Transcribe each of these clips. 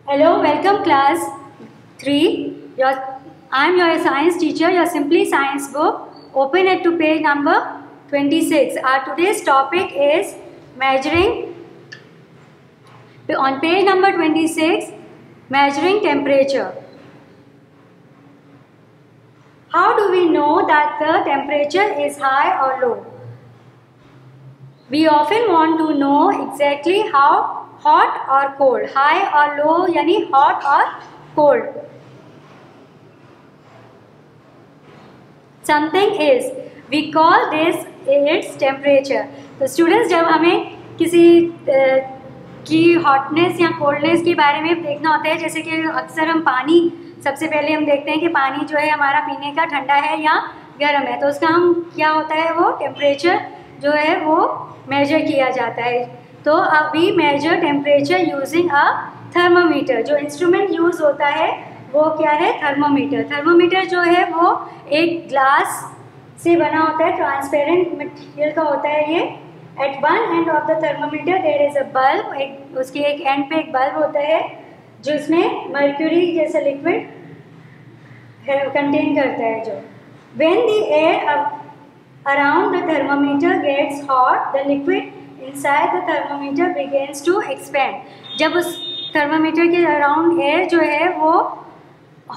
Hello, welcome class 3. I am your science teacher, your Simply Science book. Open it to page number 26. Our today's topic is measuring. On page number 26, measuring temperature. How do we know that the temperature is high or low? We often want to know exactly how hot or cold, high or low यानी hot or cold something is, we call this its temperature. तो students, जब हमें किसी की hotness या coldness के बारे में देखना होता है, जैसे कि अक्सर हम पानी, सबसे पहले हम देखते हैं कि पानी जो है हमारा पीने का ठंडा है या गर्म है, तो उसका हम क्या होता है वो टेम्परेचर जो है वो मेजर किया जाता है. तो we measure temperature using a thermometer. जो इंस्ट्रूमेंट यूज़ होता है वो क्या है? थर्मोमीटर. थर्मोमीटर जो है वो एक ग्लास से बना होता है, ट्रांसपेरेंट मटेरियल का होता है ये. At one end of the thermometer there is a bulb. उसके एक एंड पे एक बल्ब होता है जो इसमें मर्क्यूरी जैसा लिक्विड कंटेन करता है. जो when the air around the thermometer gets hot, the liquid inside the thermometer begins to expand. जब उस थर्मामीटर के अराउंड एयर जो है वो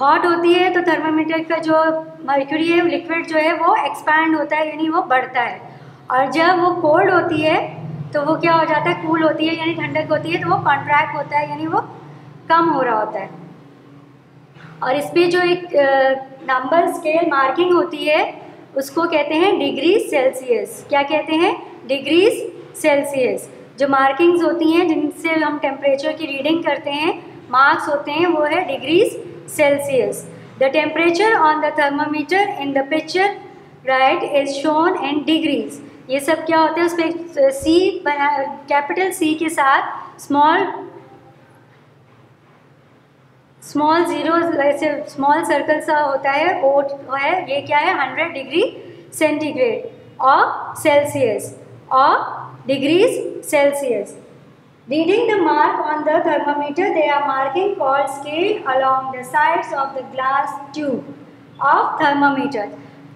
हॉट होती है तो थर्मामीटर का जो मर्क्यूरी है, लिक्विड जो है वो एक्सपैंड होता है, यानी वो बढ़ता है. और जब वो कोल्ड होती है तो वो क्या हो जाता है? कूल होती है यानी ठंडक होती है, तो वो कॉन्ट्रैक्ट होता है यानी वो कम हो रहा होता है. और इस पर जो एक नंबर स्केल मार्किंग होती है उसको कहते हैं डिग्री सेल्सियस. क्या कहते हैं? Degrees Celsius. जो मार्किंग्स होती हैं जिनसे हम टेम्परेचर की रीडिंग करते हैं, मार्क्स होते हैं, वो है degrees Celsius. The temperature on the thermometer in the picture right is shown in degrees. ये सब क्या होता है? उस पर सी कैपिटल सी के साथ स्मॉल जीरो ऐसे स्मॉल सर्कल सा होता है, ओ है, ये क्या है? 100 डिग्री सेंटीग्रेड और सेल्सियस और degrees Celsius. Reading the mark on the thermometer, they are marking called scale along the sides of the glass tube of thermometer.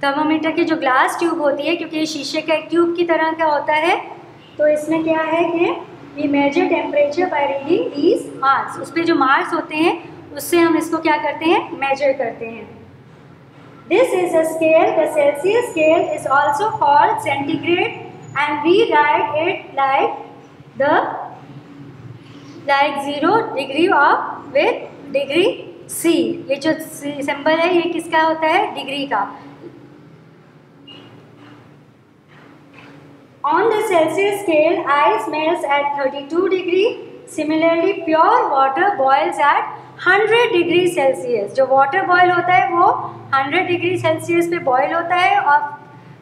Thermometer की जो ग्लास ट्यूब होती है, क्योंकि ये शीशे का एक ट्यूब की तरह का होता है, तो इसमें क्या है कि we measure temperature by reading these marks. उस पर जो मार्क्स होते हैं उससे हम इसको क्या करते हैं? मेजर करते हैं. This is a scale. The Celsius scale is also called centigrade and we write it like 0 degree of with degree C. ये जो सिंबल है ये किसका होता है? डिग्री का. On the Celsius scale, ice melts at 32 degree. Similarly, pure water boils at 100 degree Celsius. जो water boil होता है वो 100 डिग्री सेल्सियस पे बॉयल होता है और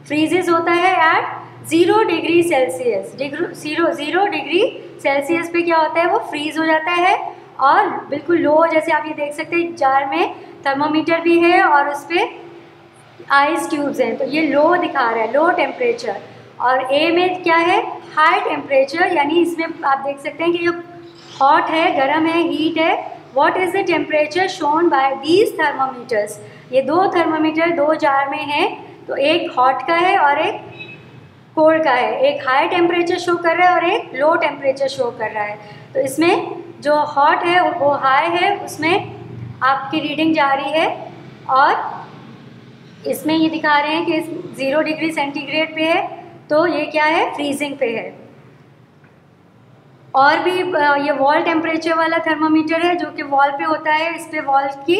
फ्रीजेज होता है at 0 degree Celsius. 0 degree Celsius पे क्या होता है? वो फ्रीज हो जाता है और बिल्कुल लो, जैसे आप ये देख सकते हैं जार में थर्मोमीटर भी है और उस पर आइस क्यूब्स हैं, तो ये लो दिखा रहा है, लो टेम्परेचर. और ए में क्या है? हाई टेम्परेचर, यानी इसमें आप देख सकते हैं कि ये हॉट है, गर्म है, हीट है. What is the temperature shown by these thermometers? ये दो थर्मामीटर दो जार में हैं, तो एक हॉट का है और एक कोल्ड का है. एक हाई टेम्परेचर शो कर रहा है और एक लो टेम्परेचर शो कर रहा है. तो इसमें जो हॉट है वो हाई है, उसमें आपकी रीडिंग जा रही है, और इसमें ये दिखा रहे हैं कि 0 डिग्री सेंटीग्रेड पे है, तो ये क्या है? फ्रीजिंग पे है. और भी ये वॉल टेम्परेचर वाला थर्मामीटर है जो कि वॉल पे होता है. इस पे वॉल की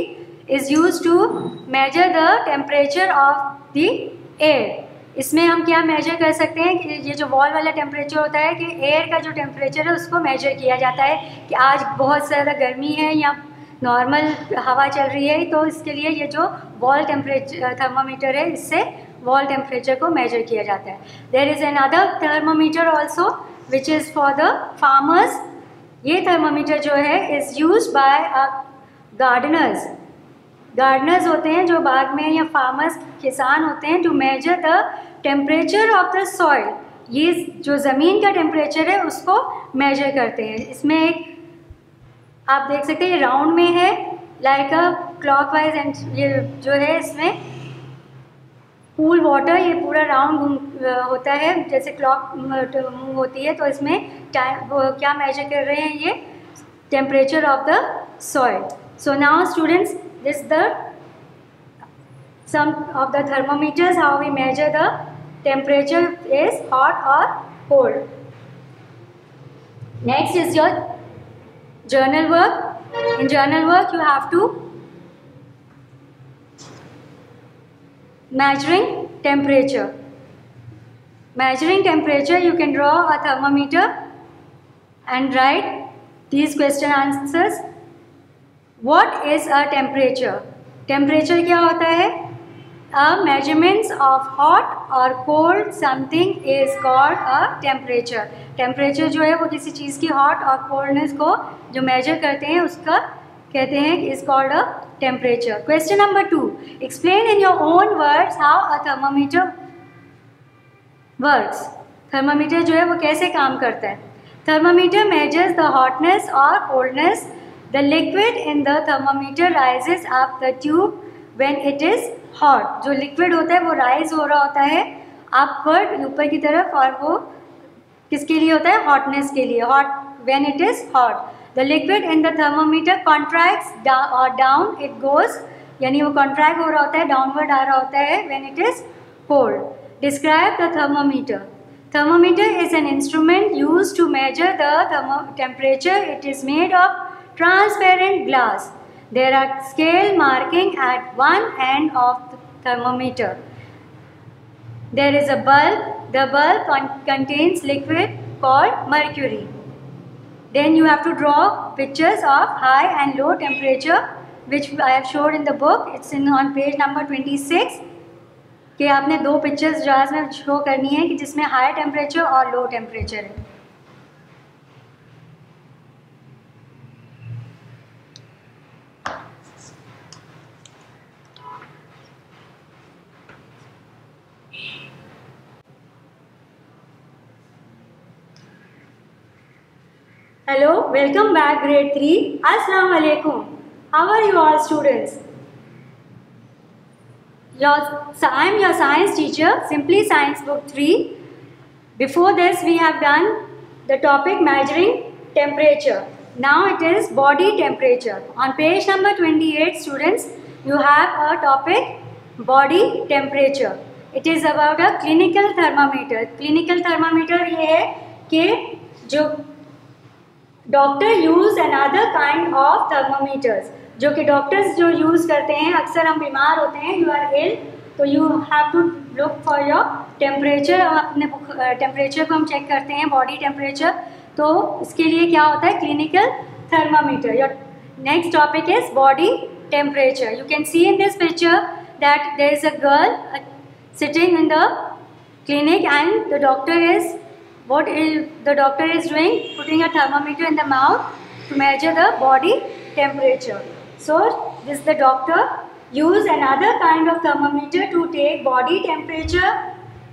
is use to measure the temperature of the air. इसमें हम क्या मेजर कर सकते हैं कि ये जो वॉल वाला टेम्परेचर होता है कि एयर का जो टेम्परेचर है उसको मेजर किया जाता है कि आज बहुत ज़्यादा गर्मी है या नॉर्मल हवा चल रही है, तो इसके लिए ये जो वॉल टेम्परेचर थर्मामीटर है इससे वॉल टेम्परेचर को मेजर किया जाता है. There is another thermometer also which is for the farmers. ये थर्मामीटर जो है is used by gardeners. Gardeners होते हैं जो बाग में, या फार्मर्स किसान होते हैं, to measure the temperature of the soil. ये जो ज़मीन का टेम्परेचर है उसको मेजर करते हैं. इसमें एक आप देख सकते हैं ये राउंड में है, लाइक अ क्लॉकवाइज, एंड ये जो है इसमें कूल वाटर ये पूरा राउंड होता है जैसे क्लॉक मूव होती है। तो इसमें टाइम क्या मेजर कर रहे हैं, ये temperature of the soil. So now students, this the some of the thermometers how we measure the temperature is hot or cold. Next is your journal work. In journal work you have to measuring temperature. Measuring temperature, you can draw a thermometer and write these question answers. What is a temperature? Temperature क्या होता है? A measurements of hot or cold something is called a temperature. Temperature जो है वो किसी चीज़ की hot और coldness को जो measure करते हैं उसका कहते हैं is called a temperature. Question number 2. Explain in your own words how a thermometer works. Thermometer जो है वो कैसे काम करता है? Thermometer measures the hotness or coldness. The liquid in the thermometer rises up the tube when it is hot. जो liquid होता है वो राइज हो रहा होता है अपवर्ड ऊपर की तरफ, और वो किसके लिए होता है? हॉटनेस के लिए, hot when it is hot. The liquid in the thermometer contracts or down it goes, यानी वो contract हो रहा होता है, डाउनवर्ड आ रहा होता है when it is cold. Describe the thermometer. Thermometer is an instrument used to measure the temperature. It is made of transparent glass. There are scale marking at one end of the thermometer. There is a bulb. The bulb contains liquid called mercury. Then you have to draw pictures of high and low temperature, which I have showed in the book. It's on page number 26. कि आपने दो pictures jars में show करनी है कि जिसमें high temperature और low temperature है. Hello, welcome back grade 3. Assalamu alaikum. How are you all students? I am your science teacher, Simply Science Book 3. Before this we have done the topic measuring temperature. Now it is body temperature. On page number 28 students, you have a topic body temperature. It is about a clinical thermometer. Clinical thermometer ये है कि जो doctor use another kind of thermometers, जो कि doctors जो use करते हैं. अक्सर हम बीमार होते हैं, यू आर इल, तो you have to look for your temperature. हम अपने टेम्परेचर को हम चेक करते हैं, बॉडी टेम्परेचर. तो इसके लिए क्या होता है? Clinical thermometer. Your next topic is body temperature. You can see in this picture that there is a girl sitting in the clinic and the doctor is doing, putting a thermometer in the mouth to measure the body temperature. So this the doctor use another kind of thermometer to take body temperature.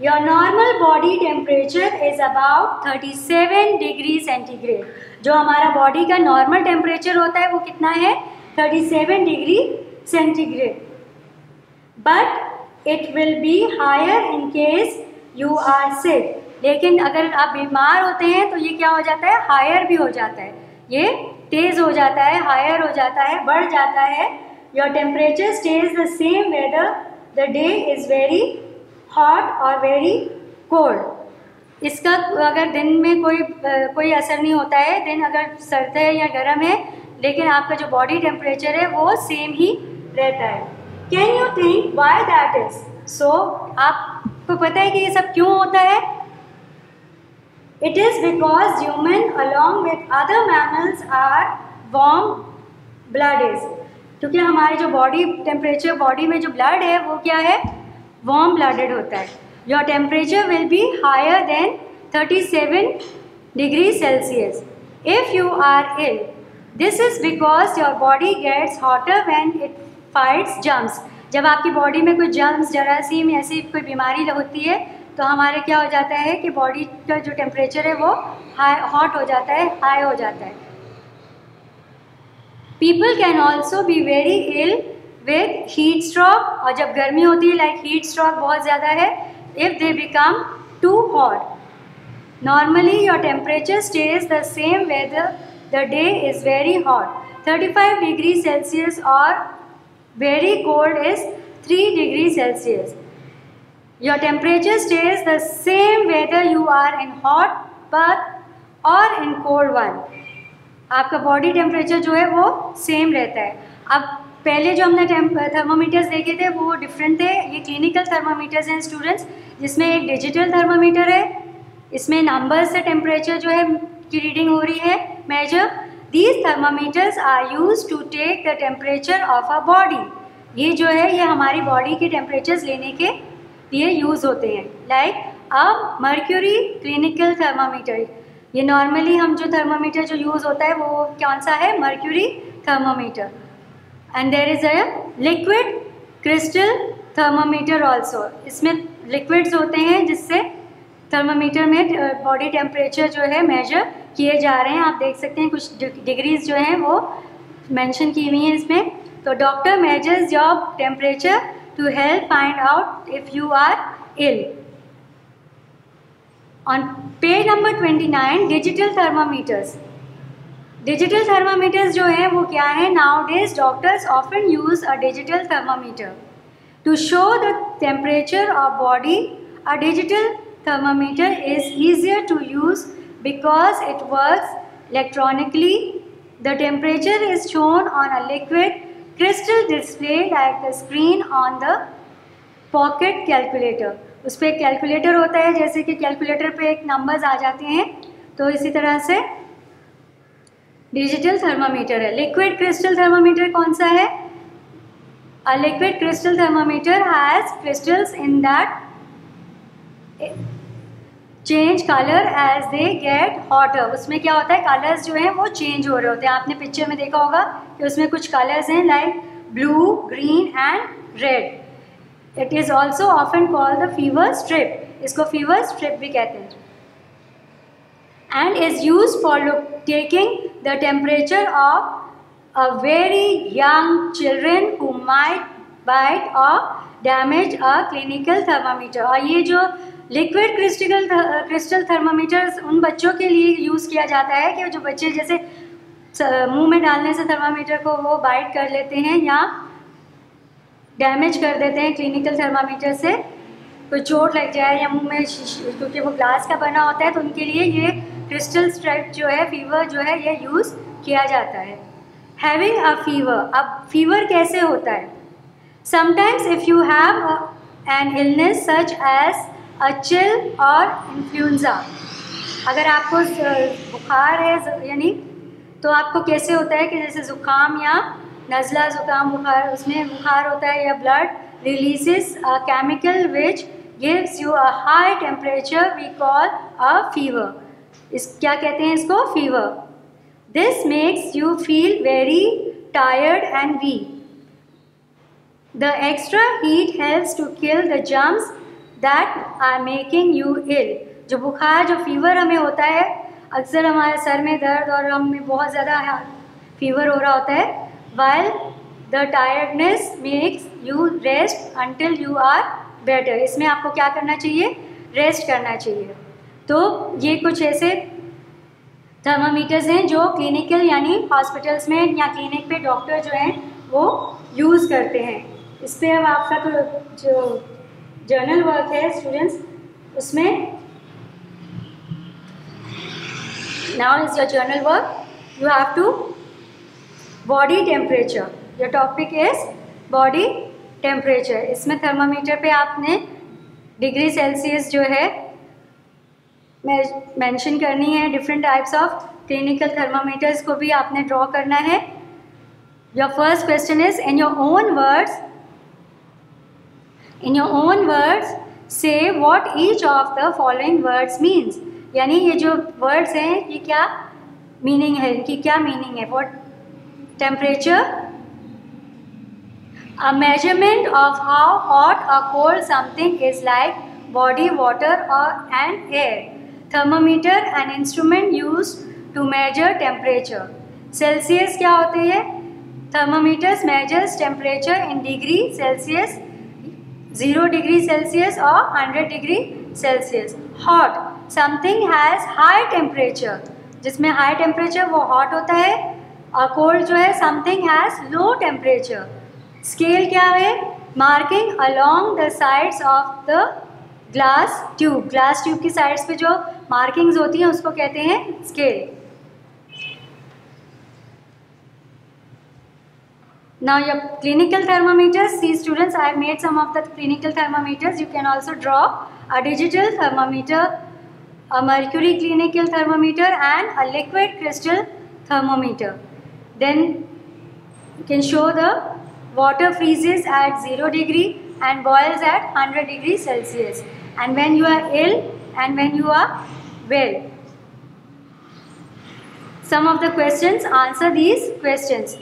Your normal body temperature is about 37 degree centigrade. जो हमारा body का normal temperature होता है वो कितना है? 37 degree centigrade. But it will be higher in case you are sick. लेकिन अगर आप बीमार होते हैं तो ये क्या हो जाता है? हायर भी हो जाता है, ये तेज़ हो जाता है, हायर हो जाता है, बढ़ जाता है. Your temperature stage the same whether the day is very hot और वेरी कोल्ड. इसका अगर दिन में कोई असर नहीं होता है, दिन अगर सर्द है या गर्म है, लेकिन आपका जो बॉडी टेम्परेचर है वो सेम ही रहता है. Can you think Y that is so? आपको पता है कि ये सब क्यों होता है? It is because human along with other mammals are warm blooded. क्योंकि हमारे जो बॉडी टेम्परेचर, बॉडी में जो ब्लड है वो क्या है? वार्म ब्लडेड होता है. Your temperature will be higher than 37 degrees Celsius. If you are ill, this is because your body gets hotter when it fights germs. जब आपकी बॉडी में कोई जर्म्स, जरासीम ऐसी कोई बीमारी होती है तो हमारे क्या हो जाता है कि बॉडी का जो टेम्परेचर है वो हॉट हो जाता है, हाई हो जाता है. People can also be very ill with heat stroke, और जब गर्मी होती है लाइक हीट स्ट्रोक बहुत ज़्यादा है, if they become too hot. Normally your temperature stays the same whether the day is very hot. 35 degrees Celsius or very cold is 3 degrees Celsius. Your temperature stays the same whether you are in hot bath or in cold one. आपका body temperature जो है वो same रहता है. अब पहले जो हमने थर्मोमीटर्स देखे थे वो डिफरेंट थे. ये क्लिनिकल थर्मोमीटर्स हैं स्टूडेंट्स, जिसमें एक डिजिटल थर्मोमीटर है, इसमें नंबर से टेम्परेचर जो है की रीडिंग हो रही है measure. These thermometers are use to take the temperature of a body. ये जो है ये हमारी बॉडी के टेम्परेचर्स लेने के लिए यूज़ होते हैं. लाइक अ मर्क्यूरी क्लिनिकल थर्मामीटर. ये नॉर्मली हम जो थर्मामीटर जो यूज़ होता है वो कौन सा है? Mercury thermometer. And there is a liquid crystal thermometer also. इसमें लिक्विड्स होते हैं जिससे थर्मामीटर में बॉडी टेम्परेचर जो है मेजर किए जा रहे हैं. आप देख सकते हैं कुछ डिग्रीज जो हैं वो मेंशन की हुई हैं इसमें. तो doctor measures your temperature to help find out if you are ill. On page number 29 digital thermometers. Digital thermometers जो हैं वो क्या है? Nowadays doctors often use a digital thermometer to show the temperature of body. A digital thermometer is easier to use because it works electronically. The temperature is shown on a liquid crystal display like the screen on the pocket calculator. उस पर calculator होता है, जैसे कि calculator पे एक numbers आ जाते हैं, तो इसी तरह से डिजिटल थर्मामीटर है. लिक्विड क्रिस्टल थर्मामीटर कौन सा है? A liquid crystal thermometer has crystals in that change colour as they get hotter. उसमें क्या होता है? कलर्स जो हैं वो चेंज हो रहे होते हैं. आपने पिक्चर में देखा होगा कि उसमें कुछ कलर्स हैं like blue, green and red. It is also often called the fever strip. इसको फीवर स्ट्रिप भी कहते हैं. And is use for taking the temperature of a very young children who might bite or damage a clinical thermometer. और ये जो liquid crystal thermometers उन बच्चों के लिए यूज़ किया जाता है कि जो बच्चे जैसे मुंह में डालने से थर्मामीटर को वो बाइट कर लेते हैं या डैमेज कर देते हैं क्लिनिकल थर्मामीटर से, कोई चोट लग जाए या मुंह में, क्योंकि वो ग्लास का बना होता है, तो उनके लिए ये क्रिस्टल स्ट्रिप जो है फीवर जो है ये यूज़ किया जाता है. Having a fever. अब फीवर कैसे होता है? Sometimes if you have an illness such as a chill or influenza. अगर आपको बुखार है यानी, तो आपको कैसे होता है कि जैसे ज़ुकाम या नज़ला ज़ुकाम बुखार, उसमें बुखार होता है या blood releases a chemical which gives you a high temperature, we call a fever. इस क्या कहते हैं इसको? Fever. This makes you feel very tired and weak. The extra heat helps to kill the germs that are making you ill. जो बुखार, जो fever हमें होता है, अक्सर हमारे सर में दर्द और हमें बहुत ज़्यादा फीवर हो रहा होता है. While the tiredness makes you rest until you are better. इसमें आपको क्या करना चाहिए? रेस्ट करना चाहिए. तो ये कुछ ऐसे थर्मामीटर्स हैं जो क्लिनिकल यानी हॉस्पिटल्स में या क्लिनिक पे डॉक्टर जो हैं वो यूज़ करते हैं. इस पर अब आपका तो जो जर्नल वर्क है स्टूडेंट्स, उसमें now is your journal work. You have to body temperature. Your topic is body temperature. इसमें थर्मामीटर पे आपने डिग्री सेल्सियस जो है मेंशन करनी है. Different types of clinical thermometers को भी आपने ड्रॉ करना है. Your first question is in your own words. In your own words, say what each of the following words means. यानी ये जो words हैं ये क्या meaning है, इनकी क्या meaning है? What temperature? A measurement of how hot or cold something is like body, water or and air. Thermometer, an instrument used to measure temperature. Celsius क्या होती है? Thermometers measures temperature in degree Celsius, 0 degree Celsius or 100 degree Celsius. Hot, something has high temperature, जिसमें high temperature वो hot होता है, और cold जो है something has low temperature. Scale क्या है? Marking along the sides of the glass tube. Glass tube की sides पे जो markings होती हैं उसको कहते हैं scale. Now your clinical thermometers, see students, I have made some of the clinical thermometers. You can also draw a digital thermometer, a mercury clinical thermometer and a liquid crystal thermometer. Then you can show the water freezes at 0 degree and boils at 100 degrees Celsius. And when you are ill and when you are well. Some of the questions, answer these questions.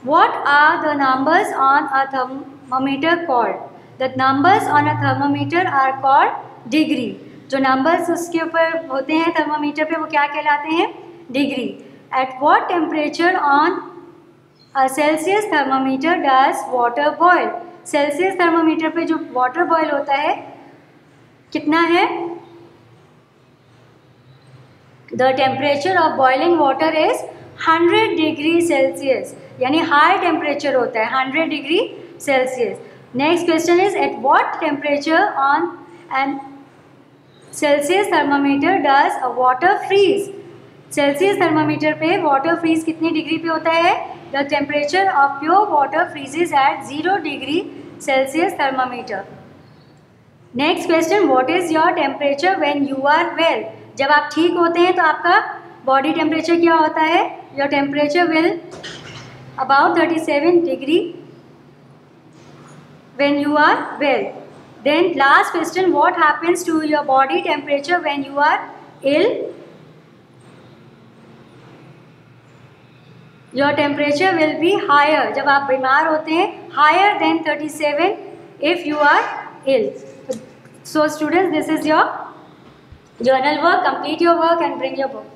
What are the numbers on a thermometer called? The numbers on a thermometer are called degree. जो numbers उसके ऊपर होते हैं thermometer पे वो क्या कहलाते हैं? Degree. At what temperature on a Celsius thermometer does water boil? Celsius thermometer पे जो water boil होता है कितना है? The temperature of boiling water is 100 degree Celsius. यानी हाई टेम्परेचर होता है 100 degree Celsius. Next question is at what temperature on an Celsius thermometer does a water freeze? Celsius thermometer पे वाटर फ्रीज कितनी degree पे होता है? The temperature of pure water freezes at 0 degree Celsius thermometer. Next question, what is your temperature when you are well? जब आप ठीक होते हैं तो आपका बॉडी टेम्परेचर क्या होता है? Your temperature will about 37 degree when you are well. Then last question, what happens to your body temperature when you are ill? Your temperature will be higher. जब आप बीमार होते हैं higher than 37 if you are ill. So students, this is your journal work. Complete your work and bring your book.